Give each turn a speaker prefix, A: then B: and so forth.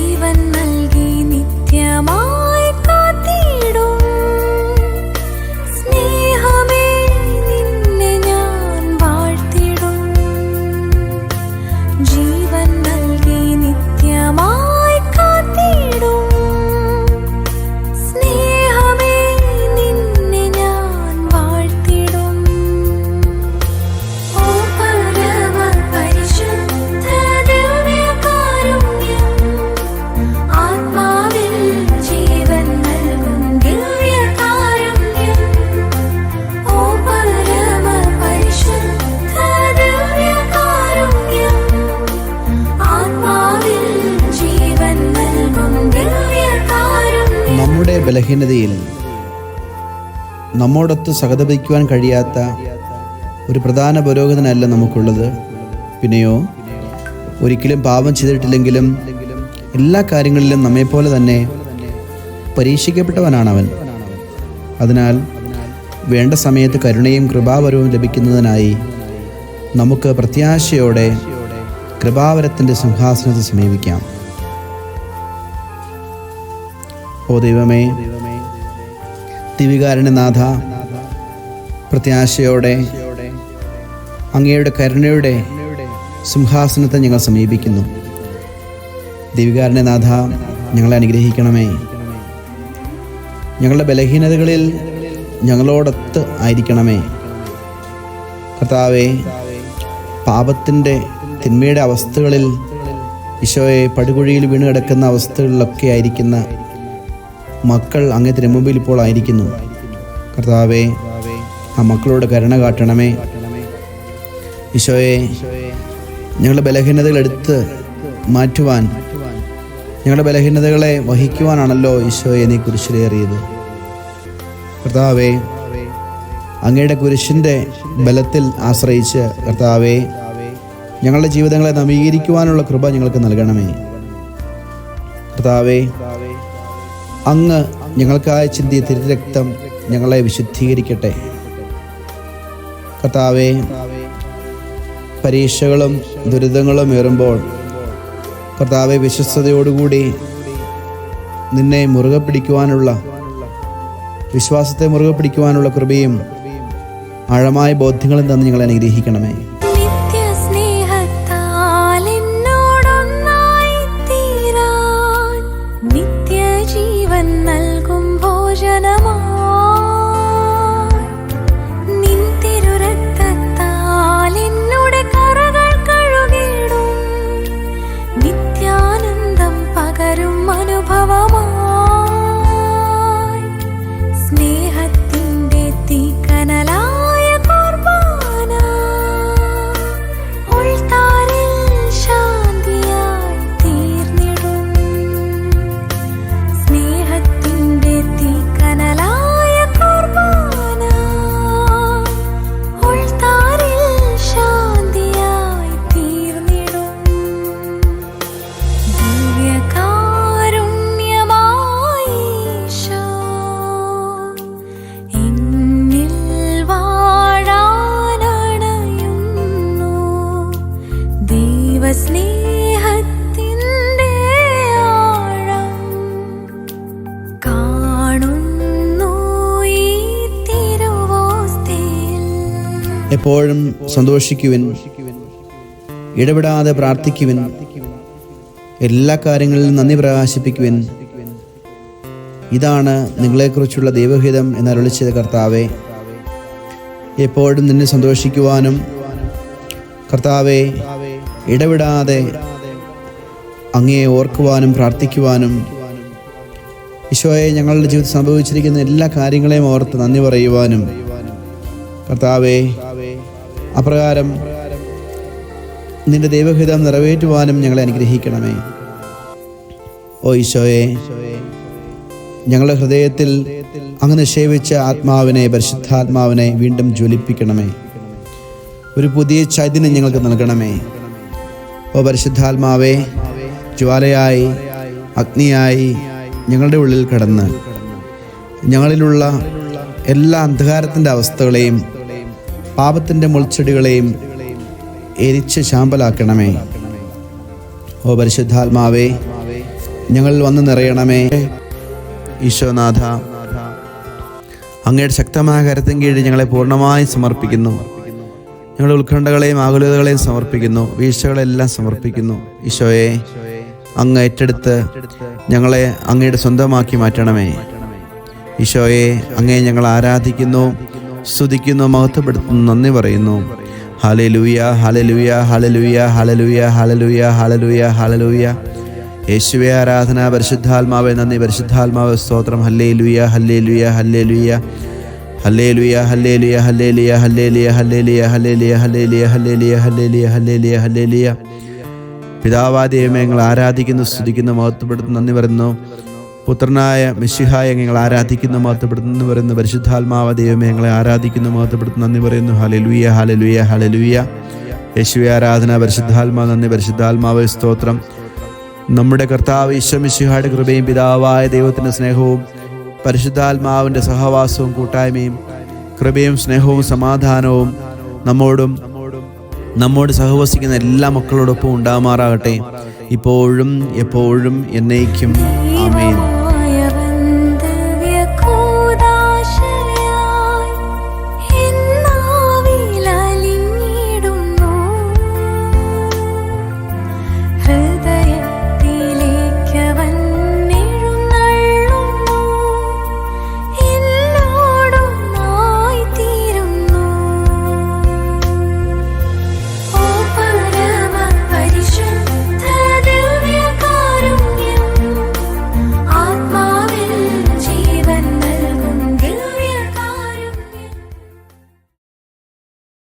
A: ജീവൻ നൽകി നിത്യമായി കാത്തിടും സ്നേഹമേ നിന്നെ ഞാൻ വാഴ്ത്തിടും. ജീവൻ നൽകി നിത്യമായി കാത്തിടും സ്നേഹമേ നിന്നെ ഞാൻ വാഴ്ത്തിടും. ഓ പരമ പരിശുദ്ധ ദിവ്യകാരുണ്യം, ആത്മാവിൽ ജീവൻ നൽകും ദിവ്യകാരുണ്യം. ഓ പരമ പരിശുദ്ധ ദിവ്യകാരുണ്യം, ആത്മാവിൽ ജീവൻ നൽകും ദിവ്യകാരുണ്യം.
B: നമ്മുടെ ബലഹീനതയിൽ നമ്മോടൊത്ത് സഹതപിക്കുവാൻ കഴിയാത്ത ഒരു പ്രധാന പുരോഹിതനല്ല നമുക്കുള്ളത്. പിന്നെയോ ഒരിക്കലും പാപം ചെയ്തിട്ടില്ലെങ്കിലും എല്ലാ കാര്യങ്ങളിലും നമ്മെപ്പോലെ തന്നെ പരീക്ഷിക്കപ്പെട്ടവനാണ് അവൻ. അതിനാൽ വേണ്ട സമയത്ത് കരുണയും കൃപാവരവും ലഭിക്കുന്നതിനായി നമുക്ക് പ്രത്യാശയോടെ കൃപാവരത്തിൻ്റെ സിംഹാസനത്തെ സമീപിക്കാം. ഓ ദൈവമേ, ദിവികാരുണ്യനാഥ, പ്രത്യാശയോടെ അങ്ങയുടെ കരുണയുടെ സിംഹാസനത്തെ ഞങ്ങൾ സമീപിക്കുന്നു. ദിവികാരുണ്യനാഥ, ഞങ്ങളെ അനുഗ്രഹിക്കണമേ. ഞങ്ങളുടെ ബലഹീനതകളിൽ ഞങ്ങളോടൊത്ത് ആയിരിക്കണമേ. കർത്താവേ, പാപത്തിൻ്റെ തിന്മയുടെ അവസ്ഥകളിൽ ഈശോയെ പടുകുഴിയിൽ വീണ് കിടക്കുന്ന അവസ്ഥകളിലൊക്കെ ആയിരിക്കുന്ന മക്കൾ അങ്ങേ തിരുമുമ്പിൽ ഇപ്പോൾ ആയിരിക്കുന്നു. കർത്താവേ, ആ മക്കളോട് കരുണ കാട്ടണമേ. ഈശോയെ, ഞങ്ങളുടെ ബലഹീനതകൾ എടുത്ത് മാറ്റുവാൻ, ഞങ്ങളുടെ ബലഹീനതകളെ വഹിക്കുവാനാണല്ലോ ഈശോയെ നീ കുരിശിലേറിയത്. കർത്താവേ, അങ്ങയുടെ കുരിശിൻ്റെ ബലത്തിൽ ആശ്രയിച്ച് കർത്താവേ, ഞങ്ങളുടെ ജീവിതങ്ങളെ നവീകരിക്കുവാനുള്ള കൃപ ഞങ്ങൾക്ക് നൽകണമേ. കർത്താവേ, അങ്ങ് ഞങ്ങൾക്കായി ചിന്തിയ തിരുരക്തം ഞങ്ങളെ വിശുദ്ധീകരിക്കട്ടെ. കർത്താവേ, പരീക്ഷകളും ദുരിതങ്ങളും ഏറുമ്പോൾ കർത്താവെ, വിശ്വസ്തയോടുകൂടി നിന്നെ മുറുകെ പിടിക്കുവാനുള്ള, വിശ്വാസത്തെ മുറുകെ പിടിക്കുവാനുള്ള കൃപയും ആഴമായ ബോധ്യങ്ങളും തന്ന് ഞങ്ങളെ അനുഗ്രഹിക്കണമേ.
A: നിത്യജീവൻ നൽകും ഭോജനമായി നിൻ തിരുരക്തത്താൽ എന്നുടെ കറകൾ കഴുകിടും നിത്യാനന്ദം പകരും അനുഭവമായി സ്നേഹത്തിൻ്റെ തീക്കനലായ കുർബാന ഉൾത്താരിൽ ശാന്തിയായി തീർന്നിടും. സ്നേഹത്തിൻ്റെ തീക്കനലായ കുർബാന ഉൾത്താരിൽ ശാന്തിയായി തീർന്നിടും. ദിവ്യകാരുണ്യമായി ഈശോ എന്നിൽ വാഴാനണയുന്നു. ദൈവസ്നേഹത്തിൻ്റെ ആഴം കാണുന്നു ഈ തിരുവോസ്തിയിൽ.
B: എപ്പോഴും സന്തോഷിക്കുവിൻ, ഇടപെടാതെ പ്രാർത്ഥിക്കുവിൻ, എല്ലാ കാര്യങ്ങളിലും നന്ദി പ്രകാശിപ്പിക്കുവിൻ. ഇതാണ് നിങ്ങളെക്കുറിച്ചുള്ള ദൈവഹിതം എന്നരുളി ചെയ്ത കർത്താവേ. എപ്പോഴും നിന്നെ സന്തോഷിക്കുവാനും കർത്താവേ, ഇടപെടാതെ അങ്ങയെ ഓർക്കുവാനും പ്രാർത്ഥിക്കുവാനും, ഈശോയെ ഞങ്ങളുടെ ജീവിതത്തിൽ സംഭവിച്ചിരിക്കുന്ന എല്ലാ കാര്യങ്ങളെയും ഓർത്ത് നന്ദി പറയുവാനും കർത്താവേ, അപ്രകാരം നിന്റെ ദൈവഹിതം നിറവേറ്റുവാനും ഞങ്ങളെ അനുഗ്രഹിക്കണമേ. ഓ ഈശോയെ, ഞങ്ങളുടെ ഹൃദയത്തിൽ അങ്ങ് നിക്ഷേപിച്ച ആത്മാവിനെ, പരിശുദ്ധാത്മാവിനെ വീണ്ടും ജ്വലിപ്പിക്കണമേ. ഒരു പുതിയ ചൈതന്യം ഞങ്ങൾക്ക് നൽകണമേ. ഓ പരിശുദ്ധാത്മാവേ, ജ്വാലയായി അഗ്നിയായി ഞങ്ങളുടെ ഉള്ളിൽ കടന്ന് ഞങ്ങളിലുള്ള എല്ലാ അന്ധകാരത്തിൻ്റെ അവസ്ഥകളെയും പാപത്തിൻ്റെ മുൾച്ചെടികളെയും എരിച്ച് ശാമ്പലാക്കണമേ. ഓ പരിശുദ്ധാത്മാവേ, ഞങ്ങളിൽ വന്ന് നിറയണമേ. ഈശോനാഥ, അങ്ങയുടെ ശക്തമായ കരത്തിൻ കീഴിൽ ഞങ്ങളെ പൂർണ്ണമായി സമർപ്പിക്കുന്നു. ഞങ്ങളുടെ ഉത്കണ്ഠകളെയും ആകുലതകളെയും സമർപ്പിക്കുന്നു, വീഴ്ചകളെല്ലാം സമർപ്പിക്കുന്നു. ഈശോയെ, അങ്ങ് ഏറ്റെടുത്ത് ഞങ്ങളെ അങ്ങയുടെ സ്വന്തമാക്കി മാറ്റണമേ. ഈശോയെ, അങ്ങയെ ഞങ്ങൾ ആരാധിക്കുന്നു, സ്തുതിക്കുന്നു, മഹത്വപ്പെടുത്തുന്നു, നന്ദി പറയുന്നു. Hallelujah, hallelujah, hallelujah, hallelujah, hallelujah, hallelujah, hallelujah. യേശുവേ ആരാധന, പരിശുദ്ധാത്മാവേ നന്ദി, പരിശുദ്ധാത്മാവേ സ്തോത്രം. Hallelujah, hallelujah, hallelujah, hallelujah, hallelujah, hallelujah, hallelujah, hallelujah, hallelujah, hallelujah, hallelujah, hallelujah, hallelujah, hallelujah. പിതാവായ ദൈവമേ, ഞങ്ങൾ ആരാധിക്കുന്നു, സ്തുതിക്കുന്നു, മഹത്വപ്പെടുത്തുന്നു, നന്ദി പറയുന്നു. പുത്രനായ മിശിഹായെ ഞങ്ങൾ ആരാധിക്കുന്നു, മഹത്വപ്പെടുത്തുന്നു പറയുന്നു. പരിശുദ്ധാത്മാവ ദൈവമേ, ഞങ്ങളെ ആരാധിക്കുന്നു, മഹത്വപ്പെടുത്തുന്നു, നന്ദി പറയുന്നു. Hallelujah, hallelujah, hallelujah. യേശുവേ ആരാധന, പരിശുദ്ധാത്മാവ് നന്ദി, പരിശുദ്ധാത്മാവേ സ്തോത്രം. നമ്മുടെ കർത്താവ് ഈശോ മിശിഹായുടെ കൃപയും പിതാവായ ദൈവത്തിൻ്റെ സ്നേഹവും പരിശുദ്ധാത്മാവിൻ്റെ സഹവാസവും കൂട്ടായ്മയും കൃപയും സ്നേഹവും സമാധാനവും നമ്മോട് സഹവസിക്കുന്ന എല്ലാ മക്കളോടൊപ്പം ഉണ്ടാമാറാകട്ടെ, ഇപ്പോഴും എപ്പോഴും എന്നേക്കും. ആമേൻ.